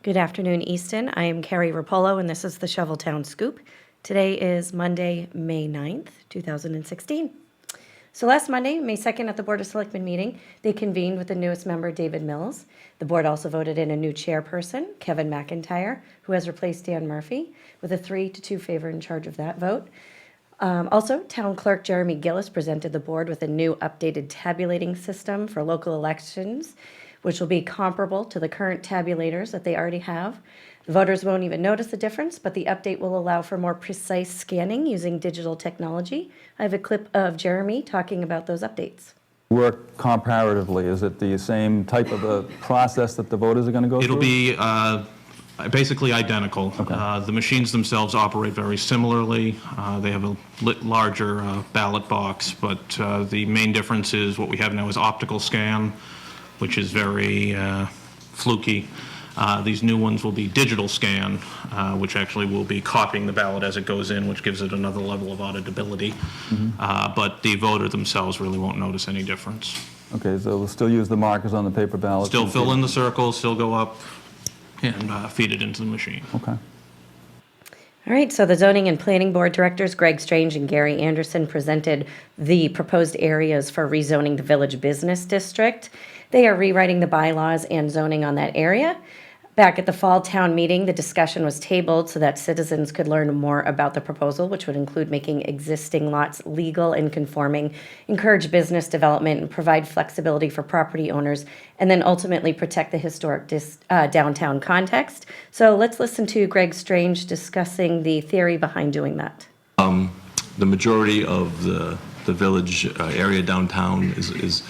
Good afternoon, Easton. I am Carrie Rapolo, and this is the Shoveltown Scoop. Today is Monday, May 9th, 2016. So last Monday, May 2nd, at the Board of Selectmen meeting, they convened with the newest member, David Mills. The board also voted in a new chairperson, Kevin McIntyre, who has replaced Dan Murphy, with a 3-2 favor in charge of that vote. Also, Town Clerk Jeremy Gillis presented the board with a new updated tabulating system for local elections, which will be comparable to the current tabulators that they already have. The voters won't even notice the difference, but the update will allow for more precise scanning using digital technology. I have a clip of Jeremy talking about those updates. Work comparatively? Is it the same type of a process that the voters are going to go through? It'll be basically identical. Okay. The machines themselves operate very similarly. They have a larger ballot box, but the main difference is what we have now is optical scan, which is very fluky. These new ones will be digital scan, which actually will be copying the ballot as it goes in, which gives it another level of auditability. But the voter themselves really won't notice any difference. Okay, so we'll still use the markers on the paper ballot? Still fill in the circles, still go up and feed it into the machine. Okay. All right, so the Zoning and Planning Board Directors, Greg Strange and Gary Anderson, presented the proposed areas for rezoning the Village Business District. They are rewriting the bylaws and zoning on that area. Back at the fall town meeting, the discussion was tabled so that citizens could learn more about the proposal, which would include making existing lots legal and conforming, encourage business development, and provide flexibility for property owners, and then ultimately protect the historic downtown context. So let's listen to Greg Strange discussing the theory behind doing that. The majority of the village area downtown is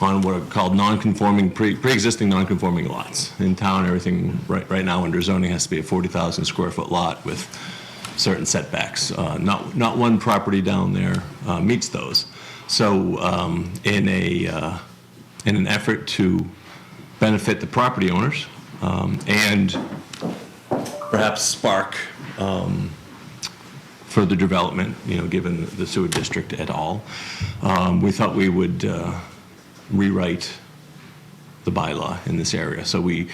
on what are called non-conforming, pre-existing non-conforming lots. In town, everything right now under zoning has to be a 40,000 square foot lot with certain setbacks. Not one property down there meets those. So in an effort to benefit the property owners and perhaps spark further development, given the sewer district et al., we thought we would rewrite the bylaw in this area. So we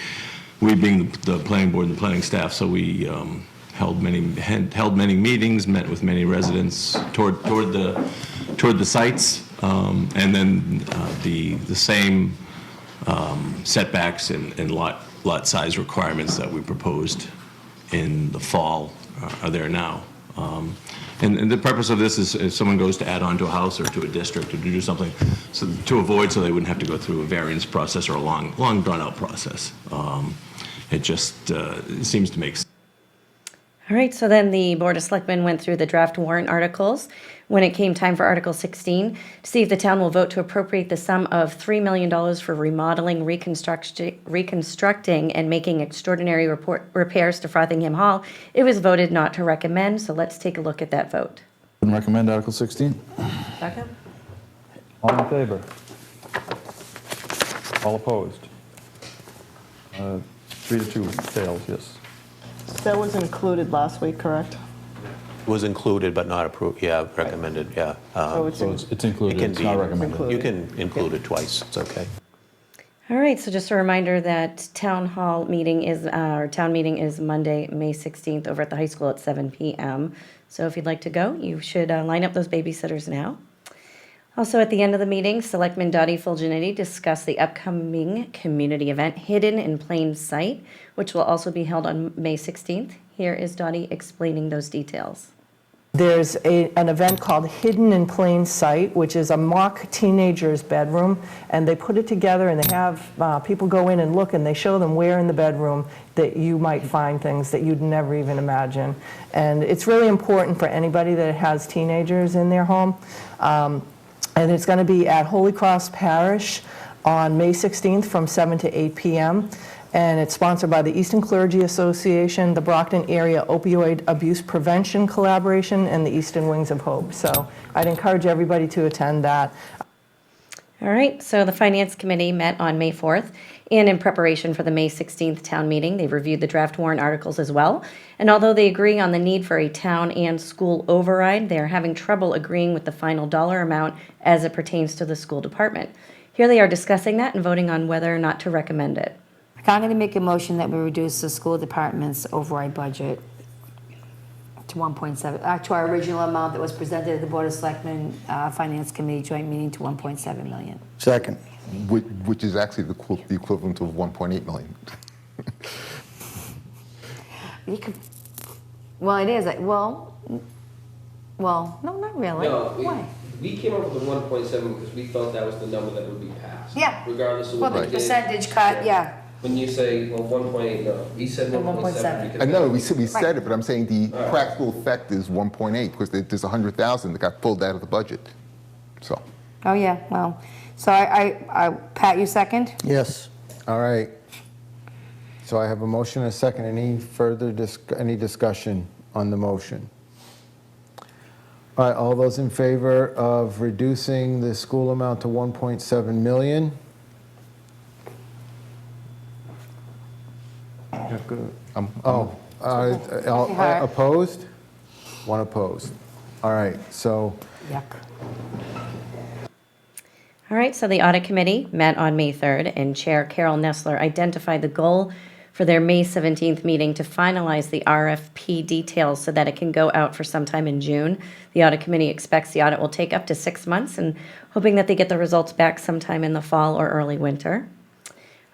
being the planning board and the planning staff, so we held many meetings, met with many residents toward the sites, and then the same setbacks and lot size requirements that we proposed in the fall are there now. And the purpose of this is if someone goes to add on to a house or to a district or to do something so they wouldn't have to go through a variance process or a long drawn-out process. It just it seems to make sense. All right, so then the Board of Selectmen went through the draft warrant articles when it came time for Article 16 to see if the town will vote to appropriate the sum of $3 million for remodeling, reconstructing, and making extraordinary repairs to Frothingham Hall. It was voted not to recommend, so let's take a look at that vote. And recommend Article 16. Second. All in favor? All opposed? 3-2 fails, yes. That was included last week, correct? Was included but not approved, yeah, recommended, yeah. So it's It's included, it's not recommended. You can include it twice, it's okay. All right, so just a reminder that town meeting is Monday, May 16th over at the high school at 7 p.m. So if you'd like to go, you should line up those babysitters now. Also, at the end of the meeting, Selectman Dottie Fulgenetti discussed the upcoming community event, Hidden in Plain Sight, which will also be held on May 16th. Here is Dottie explaining those details. There's an event called Hidden in Plain Sight, which is a mock teenager's bedroom, and they put it together and they have people go in and look, and they show them where in the bedroom that you might find things that you'd never even imagine. And it's really important for anybody that has teenagers in their home. And it's going to be at Holy Cross Parish on May 16th from 7 to 8 p.m. And it's sponsored by the Easton Clergy Association, the Brockton Area Opioid Abuse Prevention Collaboration, and the Easton Wings of Hope. So I'd encourage everybody to attend that. All right, so the Finance Committee met on May 4th, and in preparation for the May 16th town meeting, they reviewed the draft warrant articles as well. And although they agree on the need for a town and school override, they are having trouble agreeing with the final dollar amount as it pertains to the school department. Here they are discussing that and voting on whether or not to recommend it. I'm going to make a motion that we reduce the school department's override budget to 1.7, to our original amount that was presented at the Board of Selectmen Finance Committee joint meeting to 1.7 million. Second. Which is actually the equivalent of 1.8 million. You could, well, it is, well, no, not really. No, Why? we came up with the 1.7 because we thought that was the number that would be passed. Yeah. Regardless of Well, what the we did. percentage cut, yeah. When you say, well, 1.8, no, we said 1.7 because. I know, we said it, but I'm saying the practical effect is 1.8, because there's 100,000 that got pulled out of the budget, so. Oh, yeah, well, so Pat, you second? Yes. All right. So I have a motion and a second. Any further, any discussion on the motion? All right, all those in favor of reducing the school amount to 1.7 million? Oh, opposed? One opposed. All right, so Yuck. All right, so the audit committee met on May 3rd, and Chair Carol Nestler identified the goal for their May 17th meeting to finalize the RFP details so that it can go out for sometime in June. The audit committee expects the audit will take up to 6 months, and hoping that they get the results back sometime in the fall or early winter.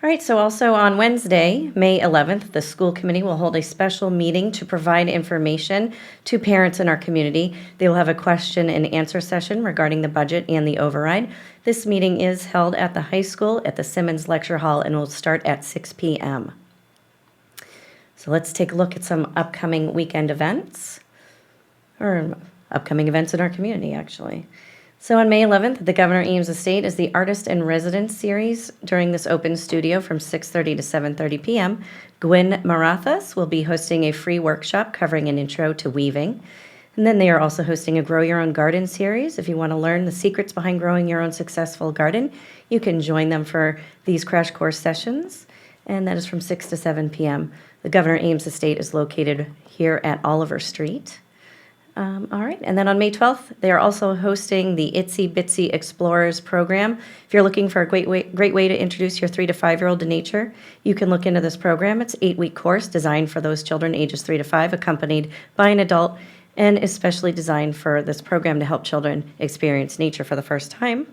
All right, so also on Wednesday, May 11th, the school committee will hold a special meeting to provide information to parents in our community. They will have a question and answer session regarding the budget and the override. This meeting is held at the high school at the Simmons Lecture Hall and will start at 6 p.m. So let's take a look at some upcoming weekend events, or upcoming events in our community, actually. So on May 11th, the Governor Eames Estate is the Artist in Residence series during this open studio from 6:30 to 7:30 p.m. Gwen Marathas will be hosting a free workshop covering an intro to weaving. And then they are also hosting a Grow Your Own Garden series. If you want to learn the secrets behind growing your own successful garden, you can join them for these crash course sessions. And that is from 6 to 7 p.m. The Governor Eames Estate is located here at Oliver Street. All right, and then on May 12th, they are also hosting the Itsy Bitsy Explorers program. If you're looking for a great way to introduce your 3 to 5-year-old to nature, you can look into this program. It's an 8-week course designed for those children ages 3 to 5, accompanied by an adult, and especially designed for this program to help children experience nature for the first time.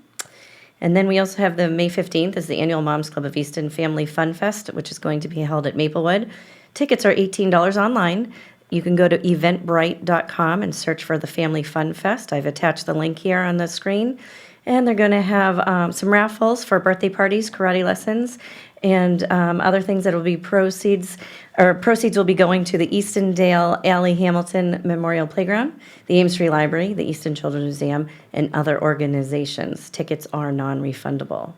And then we also have the May 15th is the annual Moms Club of Easton Family Fun Fest, which is going to be held at Maplewood. Tickets are $18 online. You can go to eventbrite.com and search for the Family Fun Fest. I've attached the link here on the screen. And they're going to have some raffles for birthday parties, karate lessons, and other things that will be proceeds will be going to the Easton Dale Alley Hamilton Memorial Playground, the Ames Free Library, the Easton Children's Museum, and other organizations. Tickets are non-refundable.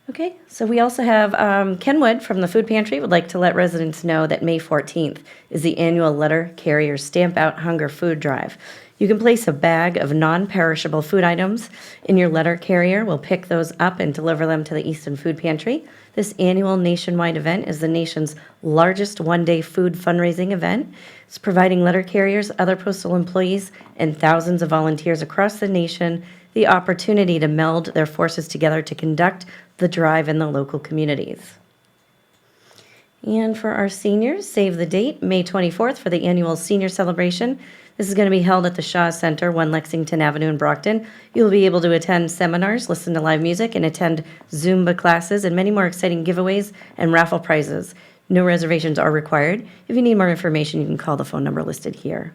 Okay, so we also have Ken Wood from the Food Pantry would like to let residents know that May 14th is the annual Letter Carrier Stamp Out Hunger Food Drive. You can place a bag of non-perishable food items in your letter carrier. We'll pick those up and deliver them to the Easton Food Pantry. This annual nationwide event is the nation's largest one-day food fundraising event. It's providing letter carriers, other postal employees, and thousands of volunteers across the nation the opportunity to meld their forces together to conduct the drive in the local communities. And for our seniors, save the date, May 24th for the annual senior celebration. This is going to be held at the Shaw Center, 1 Lexington Avenue in Brockton. You'll be able to attend seminars, listen to live music, and attend Zumba classes and many more exciting giveaways and raffle prizes. No reservations are required. If you need more information, you can call the phone number listed here.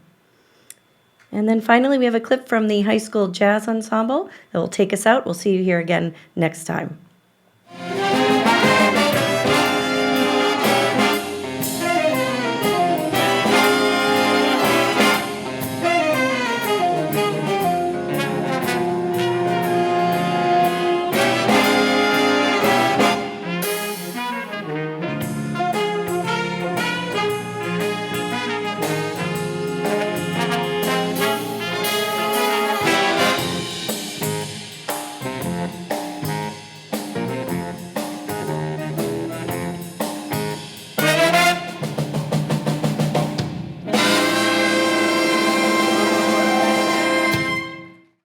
And then finally, we have a clip from the high school jazz ensemble that will take us out. We'll see you here again next time.